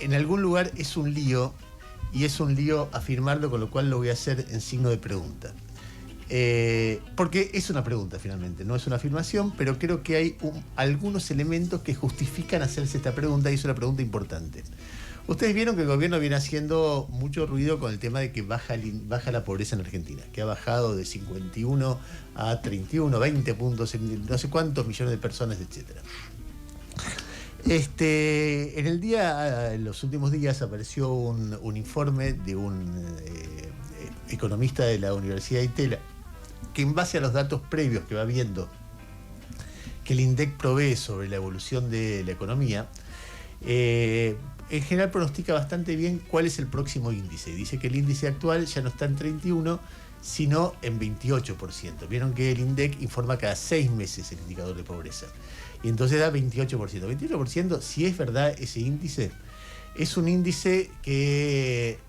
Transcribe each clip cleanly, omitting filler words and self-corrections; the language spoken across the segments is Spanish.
en algún lugar es un lío, y es un lío afirmarlo, con lo cual lo voy a hacer en signo de pregunta. Porque es una pregunta finalmente, no es una afirmación, pero creo que hay algunos elementos que justifican hacerse esta pregunta, y es una pregunta importante. Ustedes vieron que el gobierno viene haciendo mucho ruido con el tema de que baja la pobreza en Argentina, que ha bajado de 51 a 31, 20 puntos, en no sé cuántos millones de personas, etc. En los últimos días apareció un informe de un economista de la Universidad de Itela, que en base a los datos previos que va viendo que el INDEC provee sobre la evolución de la economía, en general pronostica bastante bien cuál es el próximo índice. Dice que el índice actual ya no está en 31, sino en 28%. Vieron que el INDEC informa cada 6 meses el indicador de pobreza. Y entonces da 28%. 28%, si es verdad ese índice, es un índice que,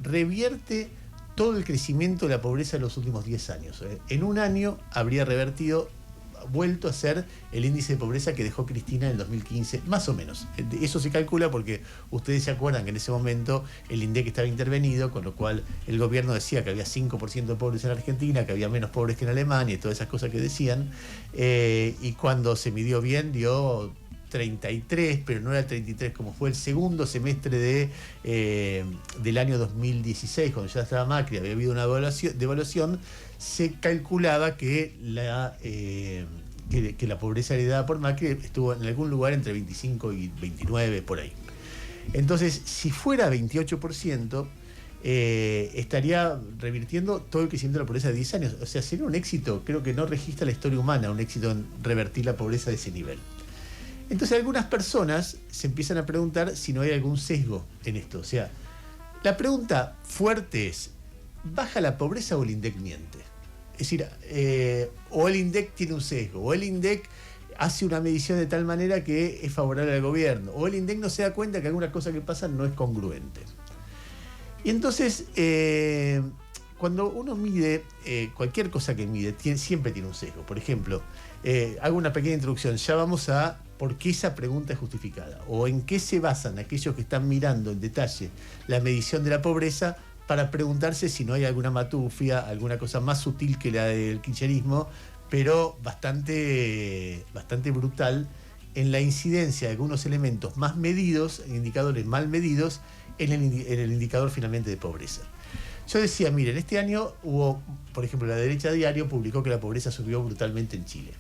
revierte todo el crecimiento de la pobreza en los últimos 10 años. En un año habría vuelto a ser el índice de pobreza que dejó Cristina en el 2015, más o menos. Eso se calcula porque ustedes se acuerdan que en ese momento el INDEC estaba intervenido, con lo cual el gobierno decía que había 5% de pobres en Argentina, que había menos pobres que en Alemania y todas esas cosas que decían. Y cuando se midió bien dio 33, pero no era el 33 como fue el segundo semestre del año 2016, cuando ya estaba Macri, había habido una devaluación. Se calculaba que la pobreza heredada por Macri estuvo en algún lugar entre 25 y 29, por ahí. Entonces, si fuera 28%, estaría revirtiendo todo el crecimiento de la pobreza de 10 años. O sea, sería un éxito, creo que no registra la historia humana, un éxito en revertir la pobreza de ese nivel. Entonces algunas personas se empiezan a preguntar si no hay algún sesgo en esto. O sea, la pregunta fuerte es, ¿baja la pobreza o el INDEC miente? Es decir, o el INDEC tiene un sesgo, o el INDEC hace una medición de tal manera que es favorable al gobierno, o el INDEC no se da cuenta que alguna cosa que pasa no es congruente. Y entonces, cuando uno mide, cualquier cosa que mide, siempre tiene un sesgo. Por ejemplo, hago una pequeña introducción, ya vamos a por qué esa pregunta es justificada, o en qué se basan aquellos que están mirando en detalle la medición de la pobreza para preguntarse si no hay alguna matufia, alguna cosa más sutil que la del kirchnerismo, pero bastante brutal en la incidencia de algunos elementos más medidos, indicadores mal medidos, en el indicador finalmente de pobreza. Yo decía, miren, este año hubo, por ejemplo, la Derecha Diario publicó que la pobreza subió brutalmente en Chile.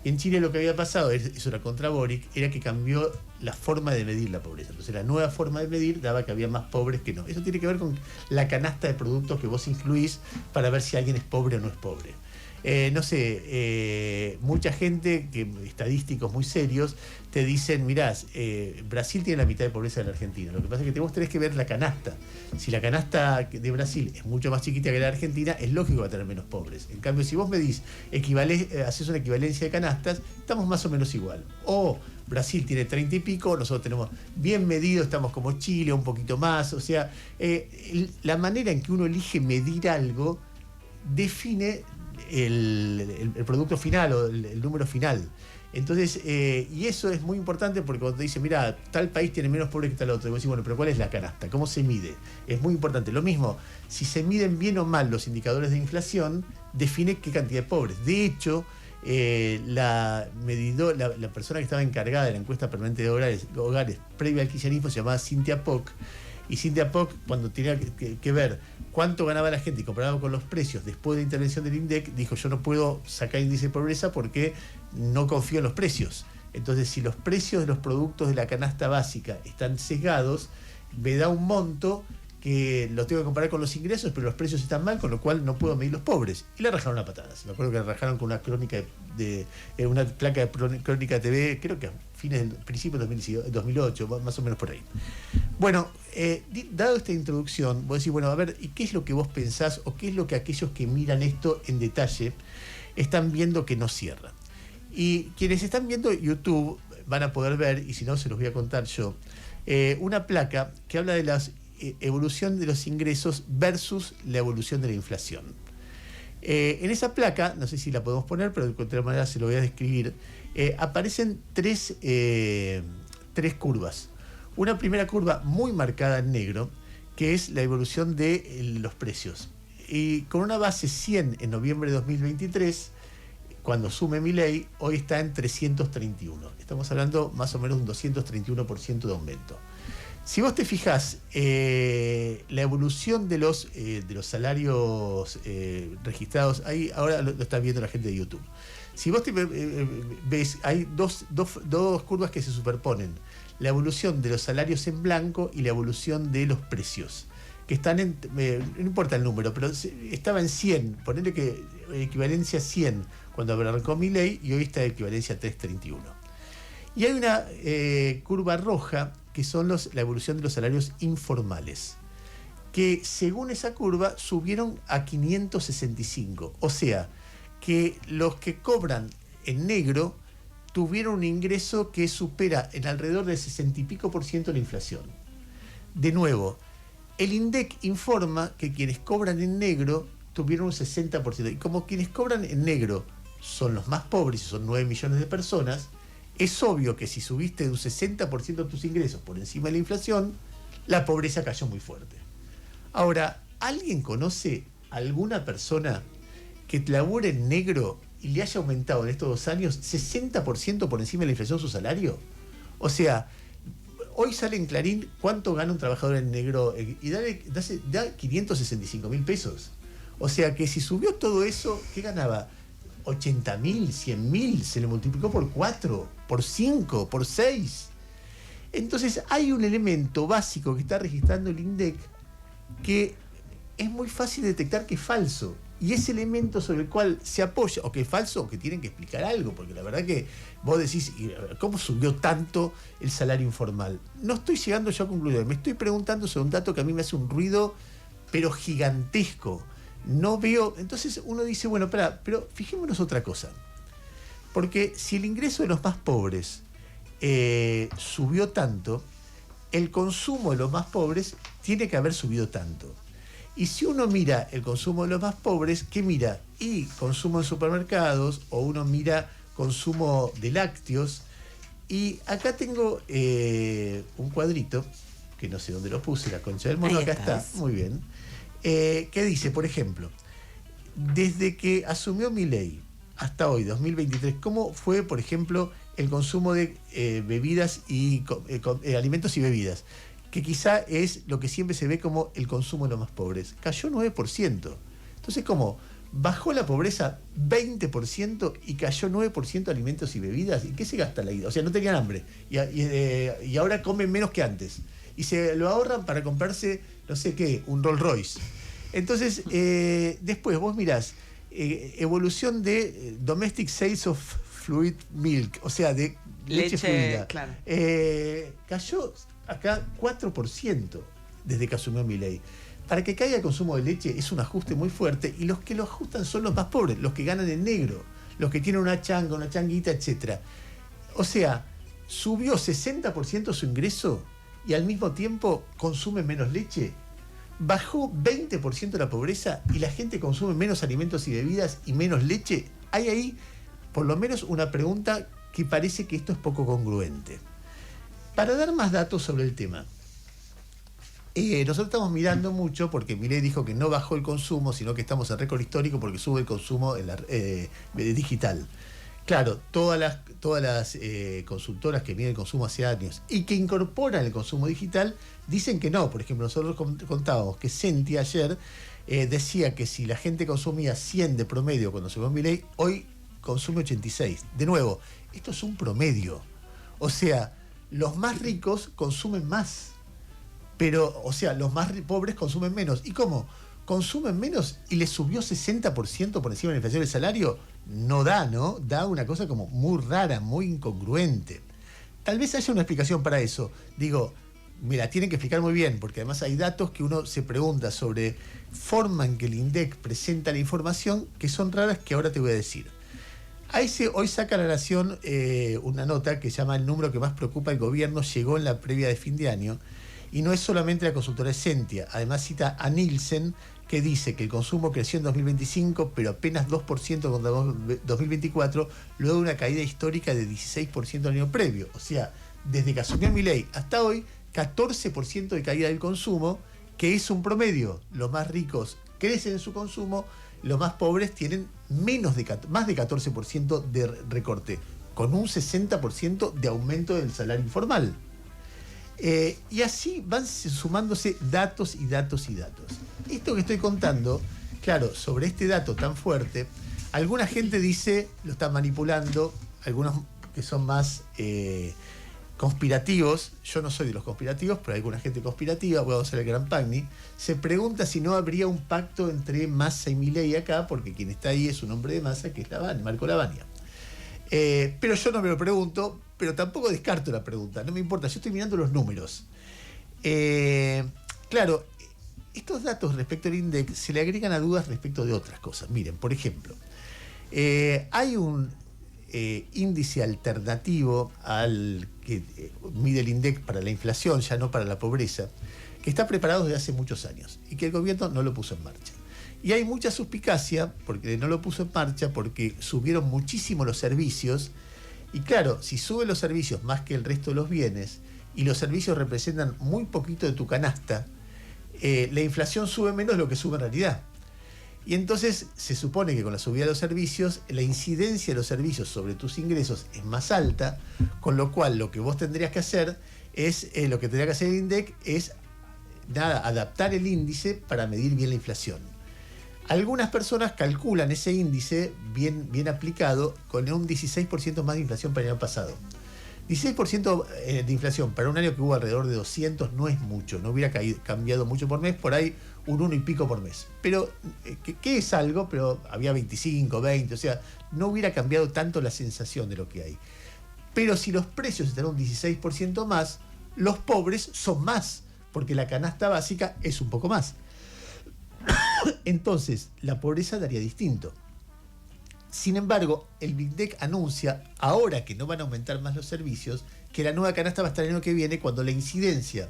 Y en Chile lo que había pasado, eso era contra Boric, era que cambió la forma de medir la pobreza. Entonces la nueva forma de medir daba que había más pobres que no. Eso tiene que ver con la canasta de productos que vos incluís para ver si alguien es pobre o no es pobre. Mucha gente, estadísticos muy serios, te dicen, mirá, Brasil tiene la mitad de pobreza de la Argentina. Lo que pasa es que vos tenés que ver la canasta. Si la canasta de Brasil es mucho más chiquita que la de Argentina, es lógico que va a tener menos pobres. En cambio, si vos medís, haces una equivalencia de canastas, estamos más o menos igual. O Brasil tiene 30 y pico, nosotros tenemos bien medido, estamos como Chile, un poquito más. O sea, la manera en que uno elige medir algo define el producto final o el número final. Entonces, y eso es muy importante porque cuando te dicen, mira, tal país tiene menos pobres que tal otro, y vos decís, bueno, pero ¿cuál es la canasta? ¿Cómo se mide? Es muy importante. Lo mismo, si se miden bien o mal los indicadores de inflación, define qué cantidad de pobres. De hecho, la persona que estaba encargada de la encuesta permanente de hogares previa al kirchnerismo se llamaba Cynthia Poc. Y Cynthia Poc, cuando tenía que ver cuánto ganaba la gente y comparado con los precios después de la intervención del INDEC, dijo, yo no puedo sacar índice de pobreza porque no confío en los precios. Entonces, si los precios de los productos de la canasta básica están sesgados, me da un monto que lo tengo que comparar con los ingresos, pero los precios están mal, con lo cual no puedo medir los pobres. Y le rajaron a patadas. Me acuerdo que le rajaron con una crónica una placa de crónica TV, creo que a principios de 2008, más o menos por ahí. Bueno, dado esta introducción, vos decís, bueno, a ver, ¿y qué es lo que vos pensás o qué es lo que aquellos que miran esto en detalle están viendo que no cierra? Y quienes están viendo YouTube van a poder ver, y si no se los voy a contar yo, una placa que habla de la evolución de los ingresos versus la evolución de la inflación. En esa placa, no sé si la podemos poner, pero de cualquier manera se lo voy a describir, aparecen tres curvas. Una primera curva muy marcada en negro, que es la evolución de los precios. Y con una base 100 en noviembre de 2023, cuando asume Milei, hoy está en 331. Estamos hablando más o menos de un 231% de aumento. Si vos te fijás, la evolución de los salarios registrados, ahí ahora lo está viendo la gente de YouTube. Si vos ves, hay dos curvas que se superponen. La evolución de los salarios en blanco y la evolución de los precios, que están en, no importa el número, pero estaba en 100, ponele que equivalencia 100 cuando arrancó Milei, y hoy está en equivalencia 331. Y hay una curva roja, que son la evolución de los salarios informales, que según esa curva subieron a 565. O sea, que los que cobran en negro tuvieron un ingreso que supera en alrededor del 60 y pico % la inflación. De nuevo, el INDEC informa que quienes cobran en negro tuvieron un 60%. Y como quienes cobran en negro son los más pobres, y son 9 millones de personas, es obvio que si subiste de un 60% tus ingresos por encima de la inflación, la pobreza cayó muy fuerte. Ahora, ¿alguien conoce alguna persona que labure en negro y le haya aumentado en estos 2 años 60% por encima de la inflación su salario? O sea, hoy sale en Clarín cuánto gana un trabajador en negro y da 565.000 pesos. O sea que si subió todo eso, ¿qué ganaba? 80.000, 100.000, se le multiplicó por 4, por 5, por 6. Entonces hay un elemento básico que está registrando el INDEC que es muy fácil detectar que es falso. Y ese elemento sobre el cual se apoya, o que es falso, o que tienen que explicar algo, porque la verdad que vos decís, ¿cómo subió tanto el salario informal? No estoy llegando yo a concluir, me estoy preguntando sobre un dato que a mí me hace un ruido, pero gigantesco. No veo, entonces uno dice, bueno, pero fijémonos otra cosa. Porque si el ingreso de los más pobres subió tanto, el consumo de los más pobres tiene que haber subido tanto. Y si uno mira el consumo de los más pobres, ¿qué mira? Y consumo en supermercados, o uno mira consumo de lácteos. Y acá tengo un cuadrito, que no sé dónde lo puse, la concha del mono, acá está, muy bien. Que dice, por ejemplo, desde que asumió Milei hasta hoy, 2023, ¿cómo fue, por ejemplo, el consumo de bebidas y alimentos y bebidas? Que quizá es lo que siempre se ve como el consumo de los más pobres. Cayó 9%. Entonces, ¿cómo? Bajó la pobreza 20% y cayó 9% alimentos y bebidas. ¿Y qué se gasta la ida? O sea, no tenían hambre. Y ahora comen menos que antes. Y se lo ahorran para comprarse, no sé qué, un Rolls Royce. Entonces, después vos mirás, evolución de domestic sales of fluid milk, o sea, de leche fluida. Claro. Cayó acá 4% desde que asumió Milei. Para que caiga el consumo de leche es un ajuste muy fuerte, y los que lo ajustan son los más pobres, los que ganan en negro, los que tienen una changa, una changuita, etc. O sea, subió 60% su ingreso y al mismo tiempo consume menos leche. Bajó 20% la pobreza y la gente consume menos alimentos y bebidas y menos leche. Hay ahí por lo menos una pregunta que parece que esto es poco congruente. Para dar más datos sobre el tema, nosotros estamos mirando mucho, porque Milei dijo que no bajó el consumo, sino que estamos en récord histórico porque sube el consumo en digital. Claro, todas las consultoras que miden el consumo hace años y que incorporan el consumo digital dicen que no. Por ejemplo, nosotros contábamos que Senti ayer decía que si la gente consumía 100 de promedio cuando subió Milei, hoy consume 86. De nuevo, esto es un promedio. O sea, los más ricos consumen más, pero, o sea, los más pobres consumen menos. ¿Y cómo? ¿Consumen menos y les subió 60% por encima de la inflación del salario? No da, ¿no? Da una cosa como muy rara, muy incongruente. Tal vez haya una explicación para eso. Digo, mira, tienen que explicar muy bien, porque además hay datos que uno se pregunta sobre forma en que el INDEC presenta la información, que son raras, que ahora te voy a decir. Hoy saca La Nación una nota que se llama "El número que más preocupa al gobierno llegó en la previa de fin de año", y no es solamente la consultora Essentia, además cita a Nielsen, que dice que el consumo creció en 2025, pero apenas 2% contra 2024, luego de una caída histórica de 16% el año previo. O sea, desde que asumió Milei hasta hoy, 14% de caída del consumo, que es un promedio. Los más ricos crecen en su consumo, los más pobres tienen más de 14% de recorte, con un 60% de aumento del salario informal. Y así van sumándose datos y datos y datos. Esto que estoy contando, claro, sobre este dato tan fuerte, alguna gente dice, lo están manipulando, algunos que son más conspirativos, yo no soy de los conspirativos, pero hay alguna gente conspirativa, puedo ser el gran Pagni, se pregunta si no habría un pacto entre Massa y Milei acá, porque quien está ahí es un hombre de Massa, que es Marco Lavagna. Pero yo no me lo pregunto, pero tampoco descarto la pregunta, no me importa, yo estoy mirando los números. Claro, estos datos respecto al INDEC se le agregan a dudas respecto de otras cosas. Miren, por ejemplo, hay un índice alternativo al que mide el INDEC para la inflación, ya no para la pobreza, que está preparado desde hace muchos años y que el gobierno no lo puso en marcha. Y hay mucha suspicacia porque no lo puso en marcha, porque subieron muchísimo los servicios. Y claro, si suben los servicios más que el resto de los bienes y los servicios representan muy poquito de tu canasta, la inflación sube menos de lo que sube en realidad. Y entonces se supone que con la subida de los servicios, la incidencia de los servicios sobre tus ingresos es más alta, con lo cual lo que vos tendrías que hacer es, lo que tendría que hacer el INDEC es adaptar el índice para medir bien la inflación. Algunas personas calculan ese índice bien aplicado con un 16% más de inflación para el año pasado. 16% de inflación para un año que hubo alrededor de 200 no es mucho, no hubiera cambiado mucho por mes, por ahí un 1 y pico por mes. Pero, que es algo, pero había 25, 20, o sea, no hubiera cambiado tanto la sensación de lo que hay. Pero si los precios están un 16% más, los pobres son más, porque la canasta básica es un poco más. Entonces, la pobreza daría distinto. Sin embargo, el INDEC anuncia, ahora que no van a aumentar más los servicios, que la nueva canasta va a estar el año que viene cuando la incidencia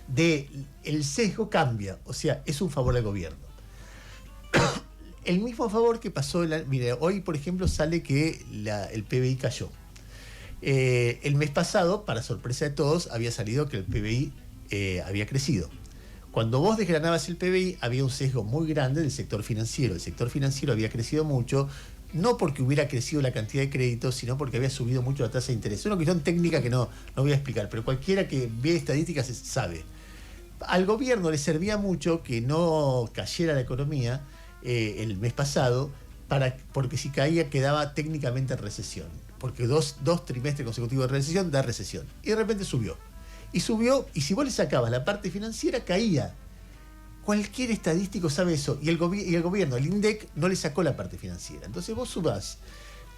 del sesgo cambia. O sea, es un favor al gobierno. El mismo favor que pasó, mire, hoy por ejemplo sale que el PBI cayó. El mes pasado, para sorpresa de todos, había salido que el PBI había crecido. Cuando vos desgranabas el PBI, había un sesgo muy grande del sector financiero. El sector financiero había crecido mucho, no porque hubiera crecido la cantidad de créditos, sino porque había subido mucho la tasa de interés. Es una cuestión técnica que no voy a explicar, pero cualquiera que ve estadísticas sabe. Al gobierno le servía mucho que no cayera la economía el mes pasado, porque si caía quedaba técnicamente en recesión. Porque dos trimestres consecutivos de recesión da recesión. Y de repente subió. Y subió, y si vos le sacabas la parte financiera, caía. Cualquier estadístico sabe eso. Y el gobierno, el INDEC, no le sacó la parte financiera. Entonces vos subás.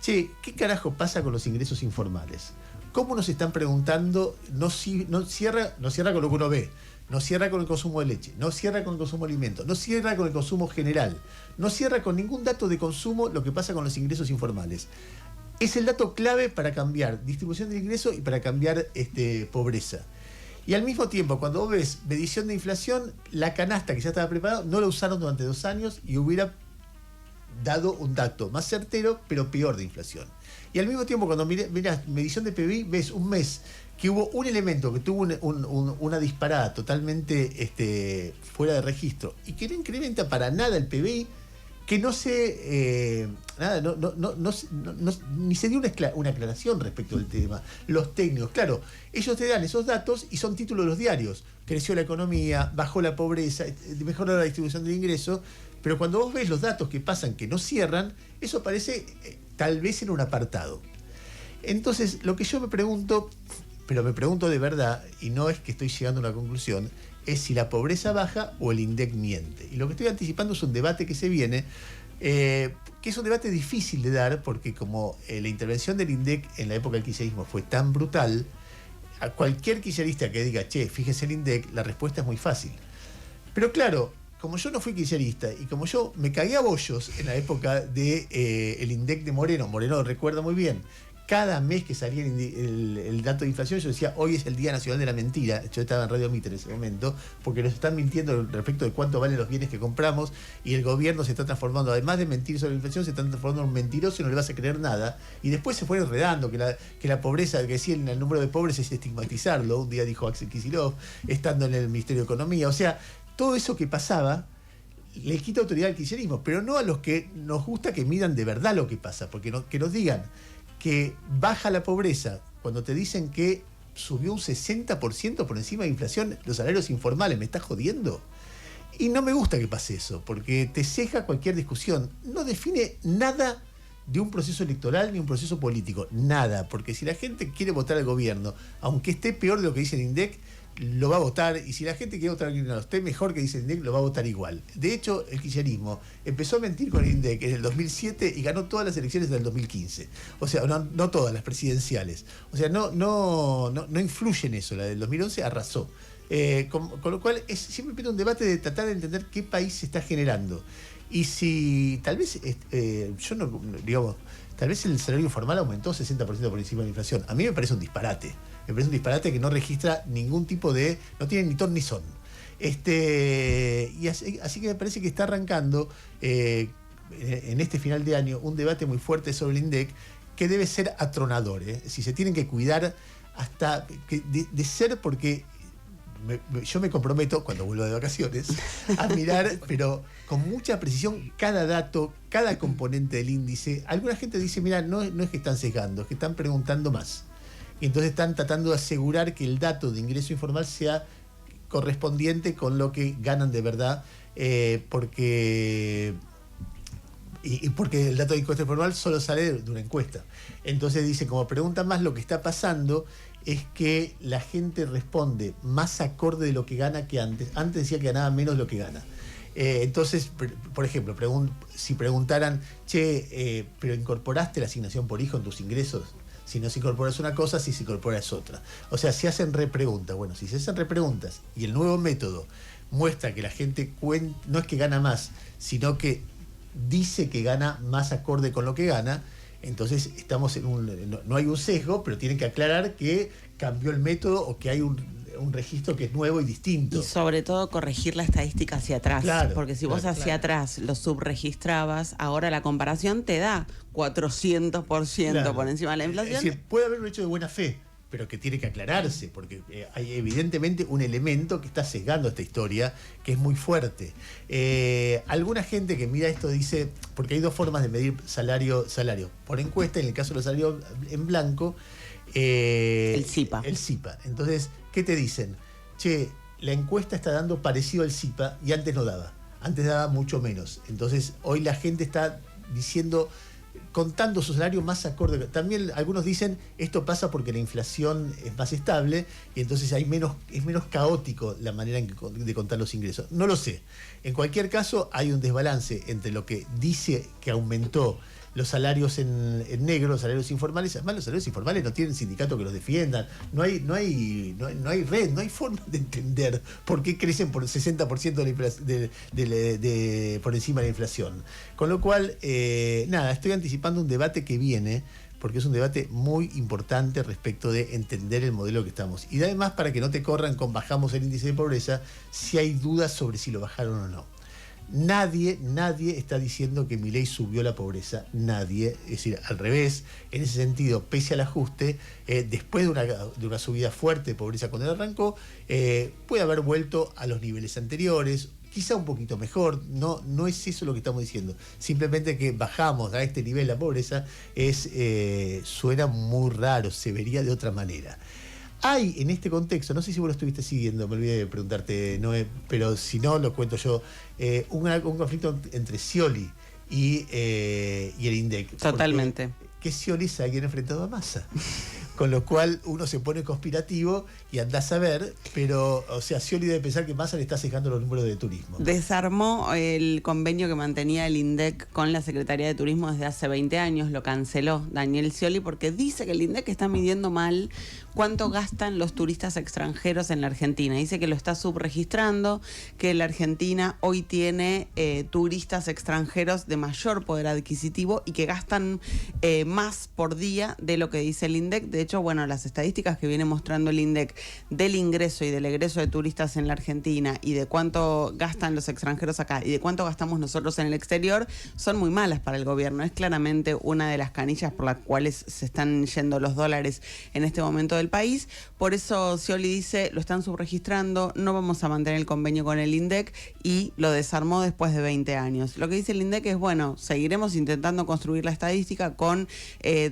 Che, ¿qué carajo pasa con los ingresos informales? ¿Cómo nos están preguntando? No cierra con lo que uno ve. No cierra con el consumo de leche. No cierra con el consumo de alimentos. No cierra con el consumo general. No cierra con ningún dato de consumo lo que pasa con los ingresos informales. Es el dato clave para cambiar distribución del ingreso y para cambiar pobreza. Y al mismo tiempo, cuando vos ves medición de inflación, la canasta que ya estaba preparada no la usaron durante 2 años y hubiera dado un dato más certero, pero peor de inflación. Y al mismo tiempo, cuando mirás medición de PBI, ves un mes que hubo un elemento que tuvo una disparada totalmente fuera de registro y que no incrementa para nada el PBI, que no se ni se dio una aclaración respecto del tema. Los técnicos, claro, ellos te dan esos datos y son títulos de los diarios. Creció la economía, bajó la pobreza, mejoró la distribución del ingreso, pero cuando vos ves los datos que pasan, que no cierran, eso aparece tal vez en un apartado. Entonces, lo que yo me pregunto, pero me pregunto de verdad, y no es que estoy llegando a una conclusión, es si la pobreza baja o el INDEC miente. Y lo que estoy anticipando es un debate que se viene, que es un debate difícil de dar, porque como la intervención del INDEC en la época del kirchnerismo fue tan brutal, a cualquier kirchnerista que diga, che, fíjese el INDEC, la respuesta es muy fácil. Pero claro, como yo no fui kirchnerista y como yo me cagué a bollos en la época del INDEC de Moreno, Moreno recuerda muy bien cada mes que salía el dato de inflación, yo decía, hoy es el Día Nacional de la Mentira. Yo estaba en Radio Mitre en ese momento, porque nos están mintiendo respecto de cuánto valen los bienes que compramos, y el gobierno se está transformando, además de mentir sobre la inflación, se está transformando en un mentiroso y no le vas a creer nada. Y después se fue enredando, que la pobreza, que decían el número de pobres es estigmatizarlo, un día dijo Axel Kicillof, estando en el Ministerio de Economía. O sea, todo eso que pasaba le quita autoridad al kirchnerismo, pero no a los que nos gusta que midan de verdad lo que pasa, porque que nos digan que baja la pobreza cuando te dicen que subió un 60% por encima de inflación los salarios informales. ¿Me estás jodiendo? Y no me gusta que pase eso, porque te ceja cualquier discusión. No define nada de un proceso electoral ni un proceso político. Nada, porque si la gente quiere votar al gobierno, aunque esté peor de lo que dice el INDEC, lo va a votar, y si la gente quiere votar al gobierno, esté mejor que dice el INDEC, lo va a votar igual. De hecho, el kirchnerismo empezó a mentir con el INDEC en el 2007 y ganó todas las elecciones del 2015. O sea, no todas las presidenciales. O sea, no influye en eso. La del 2011 arrasó. Con lo cual es siempre un debate de tratar de entender qué país se está generando. Y si tal vez, tal vez el salario informal aumentó 60% por encima de la inflación. A mí me parece un disparate. Me parece un disparate que no registra ningún tipo de... no tiene ni ton ni son. Y así que me parece que está arrancando en este final de año un debate muy fuerte sobre el INDEC, que debe ser atronador. Si se tienen que cuidar hasta de ser, porque yo me comprometo, cuando vuelva de vacaciones, a mirar, pero con mucha precisión, cada dato, cada componente del índice. Alguna gente dice, mira, no es que están sesgando, es que están preguntando más. Y entonces están tratando de asegurar que el dato de ingreso informal sea correspondiente con lo que ganan de verdad, porque el dato de ingreso informal solo sale de una encuesta. Entonces dice, como preguntan más, lo que está pasando es que la gente responde más acorde de lo que gana que antes. Antes decía que ganaba menos de lo que gana. Entonces, por ejemplo, si preguntaran, pero ¿incorporaste la asignación por hijo en tus ingresos? Si no se incorpora es una cosa, si se incorpora es otra. O sea, se hacen repreguntas. Bueno, si se hacen repreguntas y el nuevo método muestra que la gente no es que gana más, sino que dice que gana más acorde con lo que gana, entonces estamos no hay un sesgo, pero tienen que aclarar que cambió el método o que hay un registro que es nuevo y distinto. Y sobre todo corregir la estadística hacia atrás, claro, porque si vos hacia atrás lo subregistrabas, ahora la comparación te da 400% por encima de la inflación. Es decir, puede haber un hecho de buena fe, pero que tiene que aclararse, porque hay evidentemente un elemento que está sesgando esta historia, que es muy fuerte. Alguna gente que mira esto dice, porque hay dos formas de medir salario por encuesta, en el caso de los salarios en blanco, el CIPA. El CIPA. Entonces, ¿qué te dicen? La encuesta está dando parecido al CIPA y antes no daba. Antes daba mucho menos. Entonces, hoy la gente está diciendo, contando su salario más acorde. También algunos dicen, esto pasa porque la inflación es más estable y entonces es menos caótico la manera de contar los ingresos. No lo sé. En cualquier caso, hay un desbalance entre lo que dice que aumentó los salarios en negro, los salarios informales. Además, los salarios informales no tienen sindicato que los defiendan. No hay red, no hay forma de entender por qué crecen por el 60% por encima de la inflación. Con lo cual, estoy anticipando un debate que viene, porque es un debate muy importante respecto de entender el modelo que estamos. Y además, para que no te corran con bajamos el índice de pobreza, si hay dudas sobre si lo bajaron o no. Nadie está diciendo que Milei subió la pobreza, nadie. Es decir, al revés, en ese sentido, pese al ajuste, después de una subida fuerte de pobreza cuando él arrancó, puede haber vuelto a los niveles anteriores, quizá un poquito mejor. No es eso lo que estamos diciendo, simplemente que bajamos a este nivel la pobreza suena muy raro, se vería de otra manera. Hay en este contexto, no sé si vos lo estuviste siguiendo, me olvidé de preguntarte, Noé, pero si no, lo cuento yo, un conflicto entre Scioli y el INDEC. Totalmente. Que Scioli es alguien enfrentado a Massa. Con lo cual uno se pone conspirativo y andás a ver, pero, o sea, Scioli debe pensar que Massa le está cejando los números de turismo. Desarmó el convenio que mantenía el INDEC con la Secretaría de Turismo desde hace 20 años, lo canceló Daniel Scioli porque dice que el INDEC está midiendo mal cuánto gastan los turistas extranjeros en la Argentina. Dice que lo está subregistrando, que la Argentina hoy tiene turistas extranjeros de mayor poder adquisitivo y que gastan más por día de lo que dice el INDEC. De hecho, bueno, las estadísticas que viene mostrando el INDEC del ingreso y del egreso de turistas en la Argentina y de cuánto gastan los extranjeros acá y de cuánto gastamos nosotros en el exterior son muy malas para el gobierno. Es claramente una de las canillas por las cuales se están yendo los dólares en este momento del país. Por eso Scioli dice, lo están subregistrando, no vamos a mantener el convenio con el INDEC, y lo desarmó después de 20 años. Lo que dice el INDEC es, bueno, seguiremos intentando construir la estadística con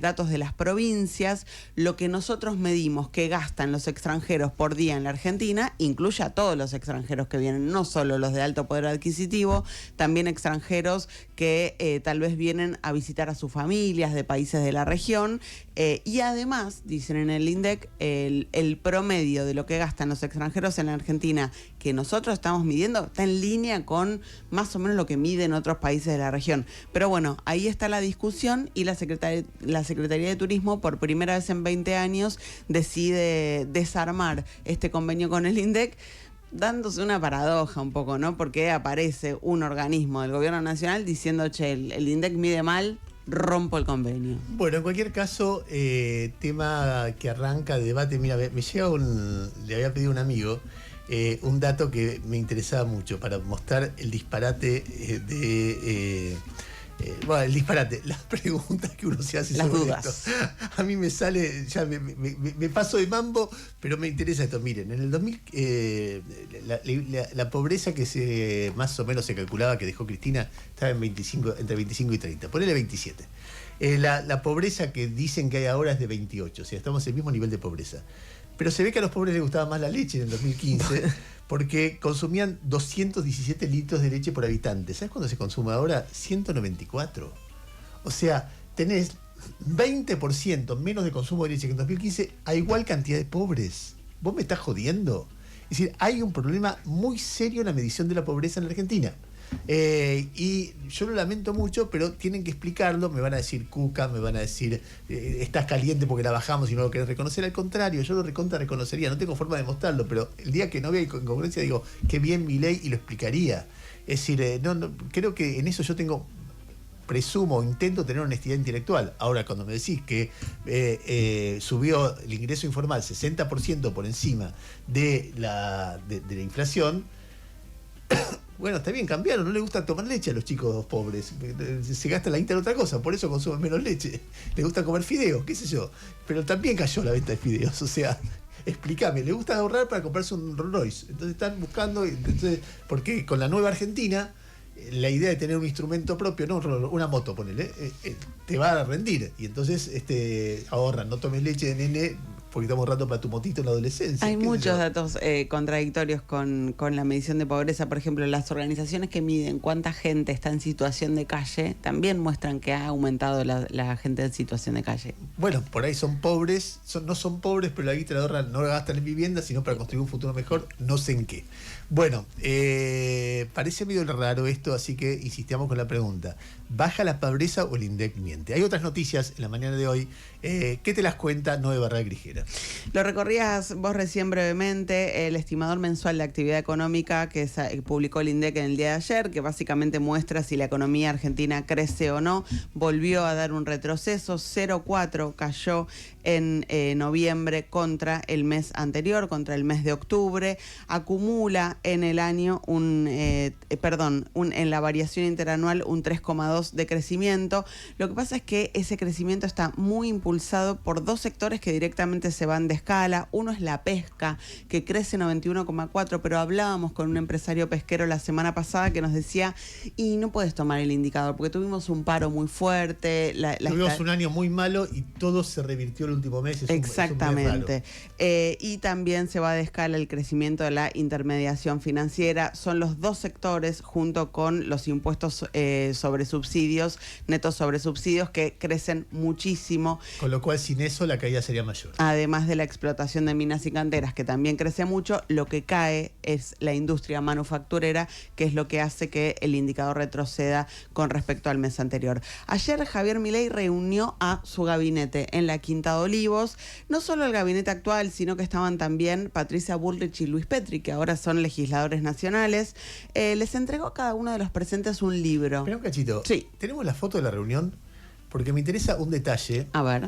datos de las provincias. Lo que nosotros medimos que gastan los extranjeros por día en la Argentina incluye a todos los extranjeros que vienen, no solo los de alto poder adquisitivo, también extranjeros que tal vez vienen a visitar a sus familias de países de la región. Y además, dicen en el INDEC, el promedio de lo que gastan los extranjeros en la Argentina que nosotros estamos midiendo está en línea con más o menos lo que miden otros países de la región. Pero bueno, ahí está la discusión y la Secretaría de Turismo, por primera vez en 20 años, decide desarmar este convenio con el INDEC, dándose una paradoja un poco, ¿no? Porque aparece un organismo del gobierno nacional diciendo, che, el INDEC mide mal, rompo el convenio. Bueno, en cualquier caso, tema que arranca de debate. Mira, me llega le había pedido a un amigo un dato que me interesaba mucho para mostrar el disparate bueno, el disparate, las preguntas que uno se hace las sobre dudas. esto. A mí me sale, ya me paso de mambo, pero me interesa esto. Miren, en el 2000, la pobreza que más o menos se calculaba que dejó Cristina estaba en entre 25 y 30. Ponele 27. La pobreza que dicen que hay ahora es de 28, o sea, estamos en el mismo nivel de pobreza. Pero se ve que a los pobres les gustaba más la leche en el 2015, porque consumían 217 litros de leche por habitante. ¿Sabes cuánto se consume ahora? 194. O sea, tenés 20% menos de consumo de leche que en 2015 a igual cantidad de pobres. ¿Vos me estás jodiendo? Es decir, hay un problema muy serio en la medición de la pobreza en la Argentina. Y yo lo lamento mucho, pero tienen que explicarlo. Me van a decir cuca, me van a decir estás caliente porque la bajamos y no lo querés reconocer. Al contrario, yo lo reconocería. No tengo forma de mostrarlo, pero el día que no vea incongruencia digo, qué bien Milei, y lo explicaría. Es decir, creo que en eso yo presumo, intento tener honestidad intelectual. Ahora, cuando me decís que subió el ingreso informal 60% por encima de la inflación, bueno, está bien, cambiaron, no les gusta tomar leche a los chicos pobres, se gasta la guita en otra cosa, por eso consumen menos leche, les gusta comer fideos, qué sé yo, pero también cayó la venta de fideos, o sea, explícame, les gusta ahorrar para comprarse un Rolls Royce, entonces están buscando, porque con la nueva Argentina, la idea de tener un instrumento propio, no una moto, ponele, te va a rendir, y entonces ahorran, no tomes leche de nene, porque estamos ahorrando para tu motito en la adolescencia. Hay muchos datos contradictorios con la medición de pobreza. Por ejemplo, las organizaciones que miden cuánta gente está en situación de calle también muestran que ha aumentado la gente en situación de calle. Bueno, por ahí son pobres, no son pobres, pero la guita la ahorran, no la gastan en vivienda, sino para construir un futuro mejor, no sé en qué. Bueno, parece medio raro esto, así que insistimos con la pregunta. ¿Baja la pobreza o el INDEC miente? Hay otras noticias en la mañana de hoy. ¿Qué te las cuenta Noé Barral Grijera? Lo recorrías vos recién brevemente, el estimador mensual de actividad económica que publicó el INDEC en el día de ayer, que básicamente muestra si la economía argentina crece o no, volvió a dar un retroceso, 0,4 cayó en noviembre contra el mes anterior, contra el mes de octubre, acumula en el año en la variación interanual un 3,2 de crecimiento. Lo que pasa es que ese crecimiento está muy impulsado por dos sectores que directamente se van de escala. Uno es la pesca, que crece 91,4, pero hablábamos con un empresario pesquero la semana pasada que nos decía, y no puedes tomar el indicador, porque tuvimos un paro muy fuerte. Tuvimos un año muy malo y todo se revirtió el último mes. Exactamente. Y también se va de escala el crecimiento de la intermediación financiera. Son los dos sectores, junto con los impuestos sobre subsidios, netos sobre subsidios, que crecen muchísimo. Con lo cual, sin eso, la caída sería mayor. Además de la explotación de minas y canteras, que también crece mucho, lo que cae es la industria manufacturera, que es lo que hace que el indicador retroceda con respecto al mes anterior. Ayer Javier Milei reunió a su gabinete en la Quinta de Olivos, no solo el gabinete actual, sino que estaban también Patricia Bullrich y Luis Petri, que ahora son legisladores nacionales. Les entregó a cada uno de los presentes un libro. Espera un cachito. Sí. ¿Tenemos la foto de la reunión? Porque me interesa un detalle. A ver.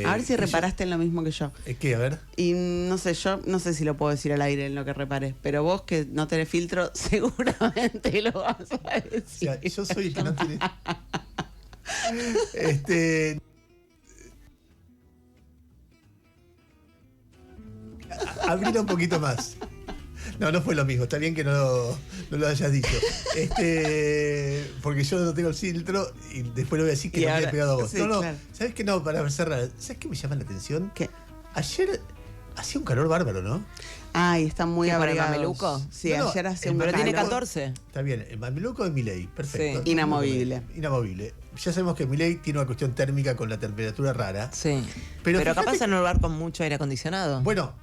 A ver si reparaste en lo mismo que yo. ¿Qué? A ver. Y no sé, yo no sé si lo puedo decir al aire en lo que reparé, pero vos que no tenés filtro, seguramente lo vas a decir. O sea, yo soy el que no tiene... Abrilo un poquito más. No fue lo mismo. Está bien que no lo hayas dicho. Porque yo no tengo el filtro y después lo voy a decir que no me he pegado a vos. Sí, claro. ¿Sabes qué? No, para cerrar. ¿Sabes qué me llama la atención? ¿Qué? Ayer hacía un calor bárbaro, ¿no? Ay, están muy ¿Para el abrigados. Mameluco? Sí, No, ayer hace el un Pero calor. tiene 14. Está bien, el Mameluco de Milei, perfecto. Sí. Inamovible. Inamovible. Ya sabemos que Milei tiene una cuestión térmica con la temperatura rara. Sí. Pero Pero fíjate capaz en un lugar con mucho aire acondicionado. Bueno,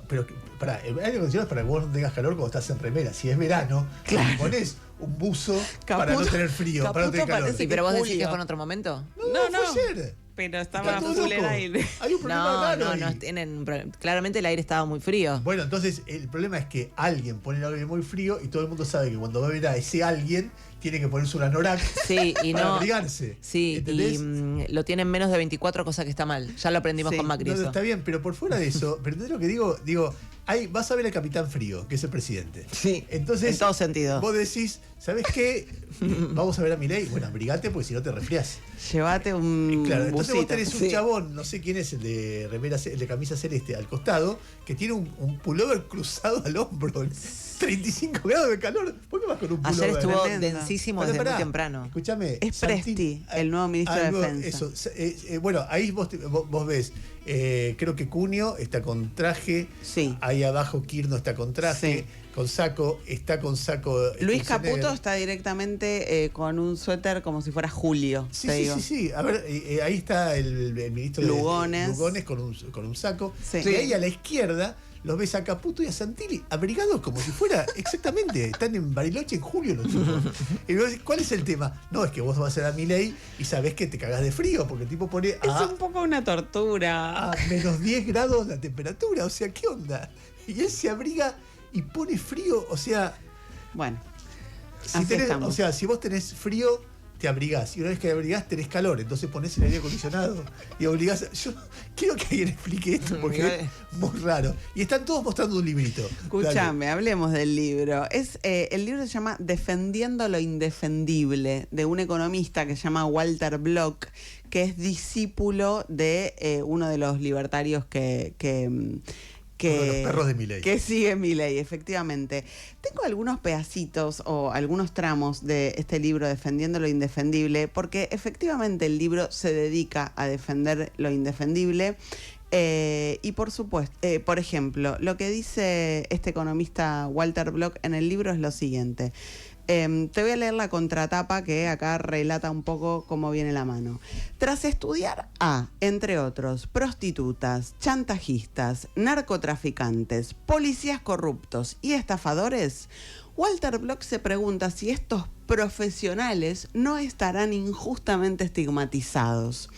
pero pará, el aire acondicionado es para que vos no tengas calor cuando estás en remera. Si es verano, Claro. pones un buzo para no tener frío, para no tener calor. parece Sí, pero vos decís Julio. que fue en otro momento. No, fue ayer. Pero Está estaba todo full el loco. aire. Hay un problema raro ahí. tienen un problema. Claramente el aire estaba muy frío. Bueno, entonces el problema es que alguien pone el aire muy frío y todo el mundo sabe que cuando va a ver a ese alguien tiene que ponerse una anorak Sí, y para no. abrigarse. Sí, ¿Entendés? y lo tienen menos de 24, cosa que está mal. Ya lo aprendimos Sí. con Macri. No, eso. está bien, pero por fuera de eso, pero ¿entendés lo que digo? Digo, vas a ver al Capitán Frío, que es el presidente. Sí, Entonces, en todo sentido. Vos decís, ¿sabés qué? Vamos a ver a Milei. Bueno, abrigate porque si no te resfriás. Llévate un Claro, entonces vos busito. tenés un Sí. chabón, no sé quién es, el de remera, el de camisa celeste al costado, que tiene un pullover cruzado al hombro. 35 grados de calor. ¿Por qué vas con un pullover? Ayer estuvo Tremendo. densísimo Pero desde pará, muy temprano. Escúchame. Es Presti, el nuevo ministro de Defensa. Eso. Bueno, ahí vos ves, creo que Cunio está con traje. Sí. Ahí abajo Kirno está con traje, Sí. con saco, está con saco. Luis Schwarzenegger. Caputo está directamente con un suéter como si fuera Julio. Sí, te sí, digo. sí. A ver, ahí está el ministro Lugones. de Lugones con un saco. Sí. Y ahí a la izquierda los ves a Caputo y a Santilli abrigados como si fuera exactamente. Están en Bariloche en julio los chicos. Y vos decís, ¿cuál es el tema? No, es que vos vas a la Milei y sabés que te cagás de frío porque el tipo pone Es un poco una tortura. a menos 10 grados la temperatura. O sea, ¿qué onda? Y él se abriga y pone frío. O sea, Bueno, si así tenés, estamos. o sea, si vos tenés frío, te abrigás. Y una vez que te abrigás, tenés calor. Entonces ponés el aire acondicionado y obligás. Yo quiero que alguien explique esto porque es muy raro. Y están todos mostrando un librito. Escúchame, hablemos del libro. El libro se llama Defendiendo lo Indefendible, de un economista que se llama Walter Block, que es discípulo de uno de los libertarios Uno de los perros de Milei. Que sigue Milei, efectivamente. Tengo algunos pedacitos o algunos tramos de este libro, Defendiendo lo Indefendible, porque efectivamente el libro se dedica a defender lo indefendible. Y por supuesto, por ejemplo, lo que dice este economista Walter Block en el libro es lo siguiente. Te voy a leer la contratapa que acá relata un poco cómo viene la mano. Tras estudiar a, entre otros, prostitutas, chantajistas, narcotraficantes, policías corruptos y estafadores, Walter Block se pregunta si estos profesionales no estarán injustamente estigmatizados.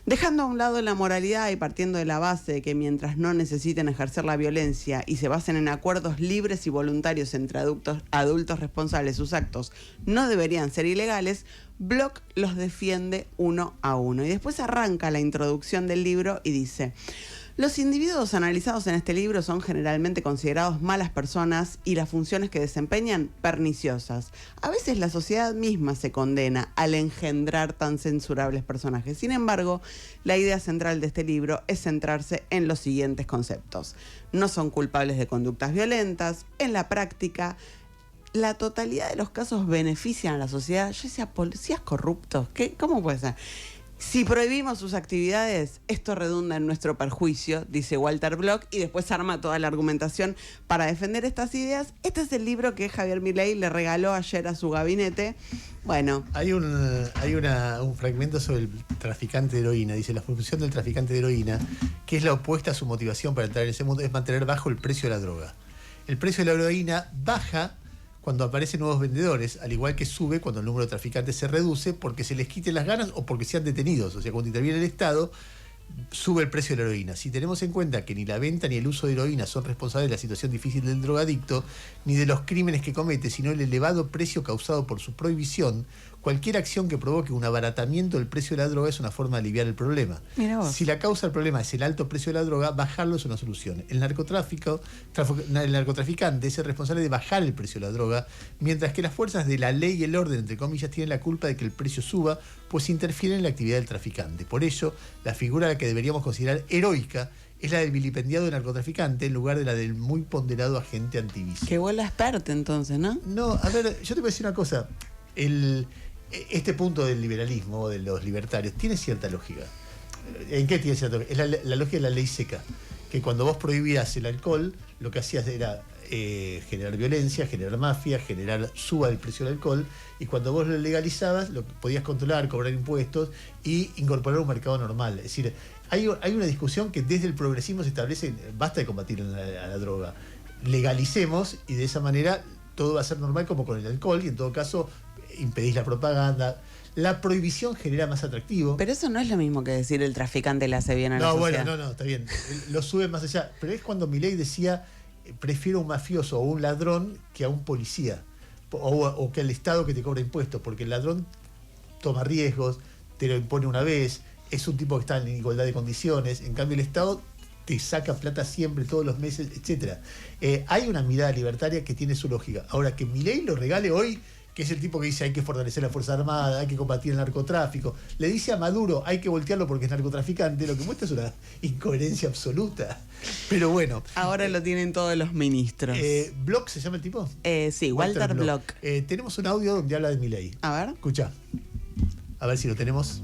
Dejando a un lado la moralidad y partiendo de la base de que mientras no necesiten ejercer la violencia y se basen en acuerdos libres y voluntarios entre adultos responsables, sus actos no deberían ser ilegales, Block los defiende uno a uno. Y después arranca la introducción del libro y dice: los individuos analizados en este libro son generalmente considerados malas personas y las funciones que desempeñan perniciosas. A veces la sociedad misma se condena al engendrar tan censurables personajes. Sin embargo, la idea central de este libro es centrarse en los siguientes conceptos. No son culpables de conductas violentas. En la práctica, la totalidad de los casos benefician a la sociedad. Yo decía, policías corruptos, ¿cómo puede ser? Si prohibimos sus actividades, esto redunda en nuestro perjuicio, dice Walter Block, y después arma toda la argumentación para defender estas ideas. Este es el libro que Javier Milei le regaló ayer a su gabinete. Bueno. Hay un fragmento sobre el traficante de heroína. Dice, la función del traficante de heroína, que es la opuesta a su motivación para entrar en ese mundo, es mantener bajo el precio de la droga. El precio de la heroína baja cuando aparecen nuevos vendedores, al igual que sube cuando el número de traficantes se reduce porque se les quiten las ganas o porque sean detenidos. O sea, cuando interviene el Estado, sube el precio de la heroína. Si tenemos en cuenta que ni la venta ni el uso de heroína son responsables de la situación difícil del drogadicto, ni de los crímenes que comete, sino el elevado precio causado por su prohibición, cualquier acción que provoque un abaratamiento del precio de la droga es una forma de aliviar el problema. Si la causa del problema es el alto precio de la droga, bajarlo es una solución. El narcotraficante es el responsable de bajar el precio de la droga, mientras que las fuerzas de la ley y el orden, entre comillas, tienen la culpa de que el precio suba, pues interfieren en la actividad del traficante. Por ello, la figura a la que deberíamos considerar heroica es la del vilipendiado narcotraficante en lugar de la del muy ponderado agente antivicio. Que vuelva experto entonces, ¿no? No, a ver, yo te voy a decir una cosa. Este punto del liberalismo, de los libertarios, tiene cierta lógica. ¿En qué tiene cierta lógica? Es la lógica de la ley seca. Que cuando vos prohibías el alcohol, lo que hacías era generar violencia, generar mafia, suba el precio del alcohol, y cuando vos lo legalizabas, lo podías controlar, cobrar impuestos y incorporar un mercado normal. Es decir, hay una discusión que desde el progresismo se establece, basta de combatir a la droga, legalicemos y de esa manera todo va a ser normal como con el alcohol, y en todo caso impedís la propaganda. La prohibición genera más atractivo. Pero eso no es lo mismo que decir el traficante le hace bien a la sociedad. No, está bien. Lo sube más allá. Pero es cuando Milei decía, prefiero un mafioso o un ladrón que a un policía. O que al Estado que te cobra impuestos. Porque el ladrón toma riesgos, te lo impone una vez, es un tipo que está en igualdad de condiciones. En cambio el Estado te saca plata siempre, todos los meses, etc. Hay una mirada libertaria que tiene su lógica. Ahora, que Milei lo regale hoy, que es el tipo que dice hay que fortalecer la Fuerza Armada, hay que combatir el narcotráfico, le dice a Maduro hay que voltearlo porque es narcotraficante, lo que muestra es una incoherencia absoluta. Pero bueno. Ahora lo tienen todos los ministros. ¿Block se llama el tipo? Sí, Walter Block. Tenemos un audio donde habla de Milei. A ver. Escucha. A ver si lo tenemos.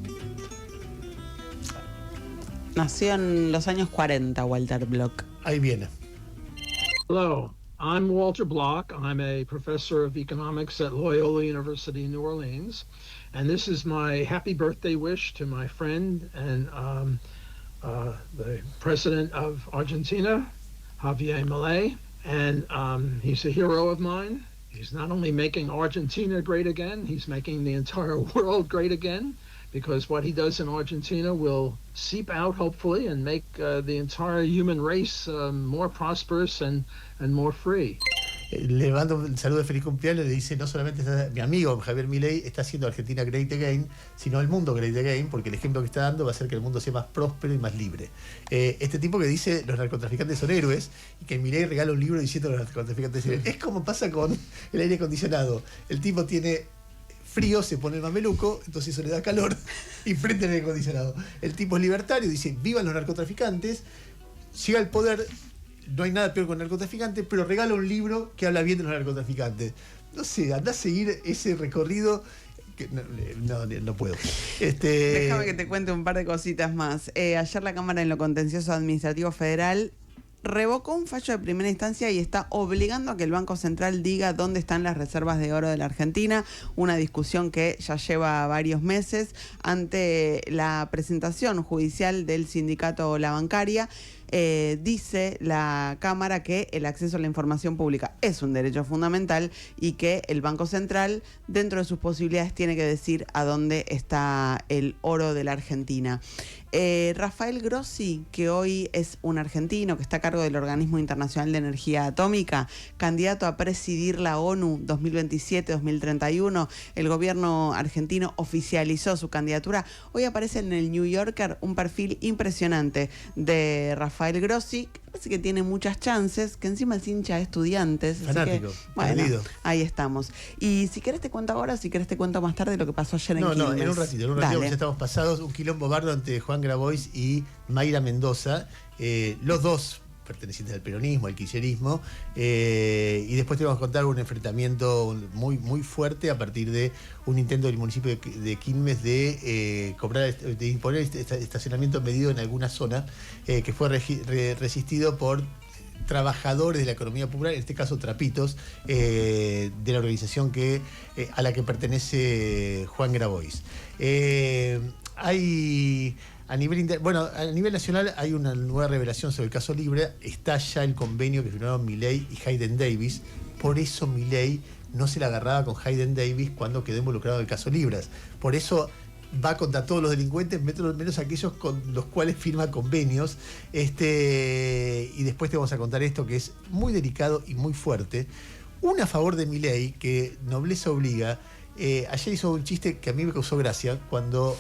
Nació en los años 40, Walter Block. Ahí viene. Hello, I'm Walter Block. I'm a professor of economics at Loyola University in New Orleans. And this is my happy birthday wish to my friend and the president of Argentina, Javier Milei. And he's a hero of mine. He's not only making Argentina great again, he's making the entire world great again. Because what he does in Argentina will seep out, hopefully, and make the entire human race more prosperous and more free. Le mando un saludo de feliz cumpleaños. Le dice, no solamente mi amigo Javier Milei está haciendo Argentina great again, sino el mundo great again, porque el ejemplo que está dando va a hacer que el mundo sea más próspero y más libre. Este tipo que dice los narcotraficantes son héroes, y que Milei regala un libro diciendo los narcotraficantes son héroes. Es como pasa con el aire acondicionado. El tipo tiene frío, se pone el mameluco, entonces eso le da calor y prende el aire acondicionado. El tipo es libertario, dice, vivan los narcotraficantes, llega al poder, no hay nada peor con narcotraficantes, pero regala un libro que habla bien de los narcotraficantes. No sé, anda a seguir ese recorrido. Que no puedo. Déjame que te cuente un par de cositas más. Ayer la Cámara en lo Contencioso Administrativo Federal revocó un fallo de primera instancia y está obligando a que el Banco Central diga dónde están las reservas de oro de la Argentina, una discusión que ya lleva varios meses ante la presentación judicial del sindicato La Bancaria. Dice la Cámara que el acceso a la información pública es un derecho fundamental y que el Banco Central, dentro de sus posibilidades, tiene que decir a dónde está el oro de la Argentina. Rafael Grossi, que hoy es un argentino que está a cargo del Organismo Internacional de Energía Atómica, candidato a presidir la ONU 2027-2031, el gobierno argentino oficializó su candidatura. Hoy aparece en el New Yorker un perfil impresionante de Rafael Grossi, que parece que tiene muchas chances, que encima es hincha de Estudiantes. Fanático, así que, bueno, ahí estamos. Y si querés te cuento ahora, si querés te cuento más tarde lo que pasó ayer en Quilmes. No, en un ratito, ya estamos pasados. Un quilombo bardo entre Juan Grabois y Mayra Mendoza. Los dos pertenecientes al peronismo, al kirchnerismo, y después te vamos a contar un enfrentamiento muy, muy fuerte a partir de un intento del municipio de Quilmes de imponer estacionamiento medido en alguna zona, que fue resistido por trabajadores de la economía popular, en este caso trapitos, de la organización a la que pertenece Juan Grabois. A nivel nacional hay una nueva revelación sobre el caso Libre. Está ya el convenio que firmaron Milei y Hayden Davis. Por eso Milei no se la agarraba con Hayden Davis cuando quedó involucrado en el caso Libras. Por eso va contra todos los delincuentes, menos aquellos con los cuales firma convenios. Y después te vamos a contar esto que es muy delicado y muy fuerte. Un a favor de Milei, que nobleza obliga. Ayer hizo un chiste que a mí me causó gracia,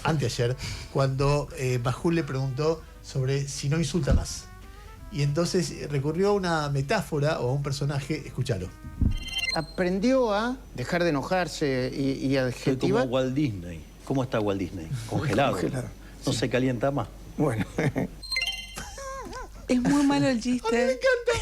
anteayer, cuando Majul le preguntó sobre si no insulta más. Y entonces recurrió a una metáfora o a un personaje, escúchalo. Aprendió a dejar de enojarse y adjetivar. Como Walt Disney. ¿Cómo está Walt Disney? Congelado. Congelado. No se calienta más. Bueno. Es muy malo el A mí me chiste. encanta.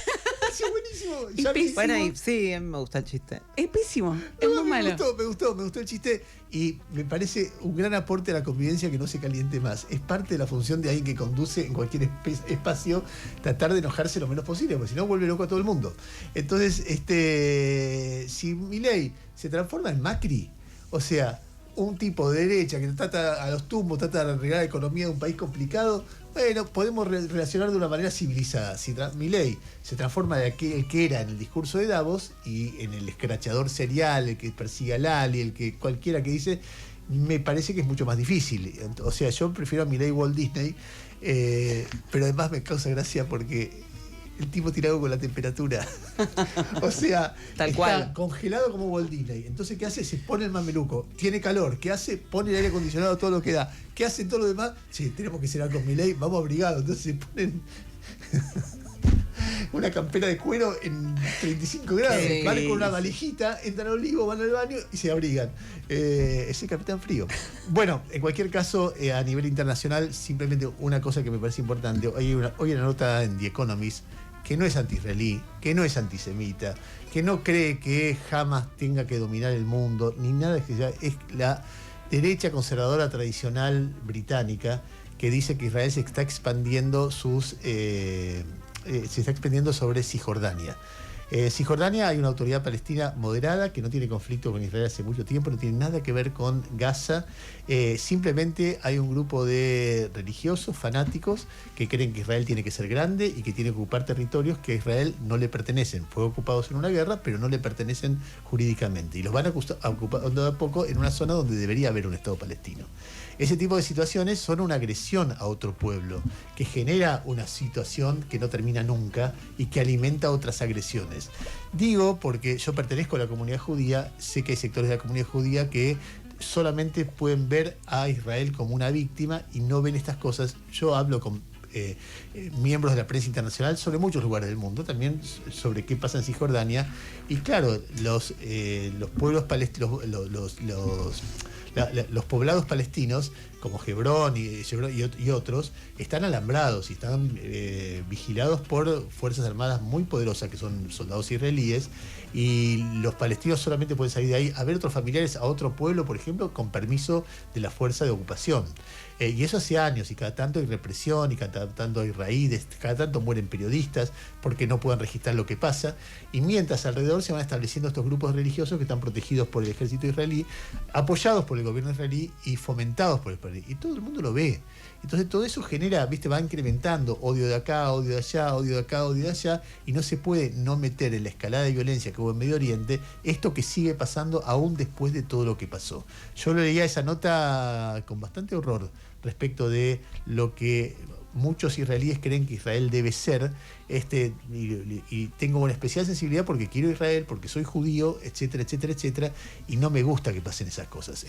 Es buenísimo. Y pésimo. Bueno, y sí, a mí me gusta el chiste. Es pésimo. Es muy malo. Me gustó el chiste y me parece un gran aporte a la convivencia que no se caliente más. Es parte de la función de alguien que conduce en cualquier espacio tratar de enojarse lo menos posible, porque si no vuelve loco a todo el mundo. Entonces, si Milei se transforma en Macri, o sea, un tipo de derecha que trata a los tumbos, trata de arreglar la economía de un país complicado, bueno, podemos relacionar de una manera civilizada. Si Milei se transforma de aquel que era en el discurso de Davos y en el escrachador serial, el que persigue a Lali, el que cualquiera que dice, me parece que es mucho más difícil. O sea, yo prefiero a Milei Walt Disney, pero además me causa gracia porque el tipo tirado con la temperatura. O sea, Tal está cual. congelado como Walt Disney. Entonces, ¿qué hace? Se pone el mameluco. Tiene calor. ¿Qué hace? Pone el aire acondicionado todo lo que da. ¿Qué hace todo lo demás? Sí, tenemos que cenar con Milei, vamos abrigados. Entonces se ponen una campera de cuero en 35 grados. Sí. Van con una valijita, entran al olivo, van al baño y se abrigan. Es el Capitán Frío. Bueno, en cualquier caso, a nivel internacional, simplemente una cosa que me parece importante. Hoy hay una nota en The Economist que no es anti-israelí, que no es antisemita, que no cree que Hamas tenga que dominar el mundo, ni nada, es la derecha conservadora tradicional británica que dice que Israel se está expandiendo sobre Cisjordania. Cisjordania, hay una autoridad palestina moderada que no tiene conflicto con Israel hace mucho tiempo, no tiene nada que ver con Gaza. Simplemente hay un grupo de religiosos fanáticos que creen que Israel tiene que ser grande y que tiene que ocupar territorios que a Israel no le pertenecen. Fue ocupados en una guerra, pero no le pertenecen jurídicamente. Y los van ocupando de a poco en una zona donde debería haber un Estado palestino. Ese tipo de situaciones son una agresión a otro pueblo, que genera una situación que no termina nunca y que alimenta otras agresiones. Digo porque yo pertenezco a la comunidad judía, sé que hay sectores de la comunidad judía que solamente pueden ver a Israel como una víctima y no ven estas cosas. Yo hablo con miembros de la prensa internacional sobre muchos lugares del mundo, también sobre qué pasa en Cisjordania. Y claro, los pueblos palestinos, los poblados palestinos, como Hebrón y otros, están alambrados y están vigilados por fuerzas armadas muy poderosas, que son soldados israelíes, y los palestinos solamente pueden salir de ahí a ver otros familiares a otro pueblo, por ejemplo, con permiso de la fuerza de ocupación. Y eso hace años, y cada tanto hay represión, y cada tanto hay raíces, cada tanto mueren periodistas porque no pueden registrar lo que pasa, y mientras alrededor se van estableciendo estos grupos religiosos que están protegidos por el ejército israelí, apoyados por el gobierno israelí y fomentados por el israelí. Y todo el mundo lo ve. Entonces todo eso genera, va incrementando odio de acá, odio de allá, odio de acá, odio de allá, y no se puede no meter en la escalada de violencia que hubo en Medio Oriente esto que sigue pasando aún después de todo lo que pasó. Yo leía esa nota con bastante horror respecto de lo que muchos israelíes creen que Israel debe ser, y tengo una especial sensibilidad porque quiero Israel, porque soy judío, etcétera, etcétera, etcétera, y no me gusta que pasen esas cosas.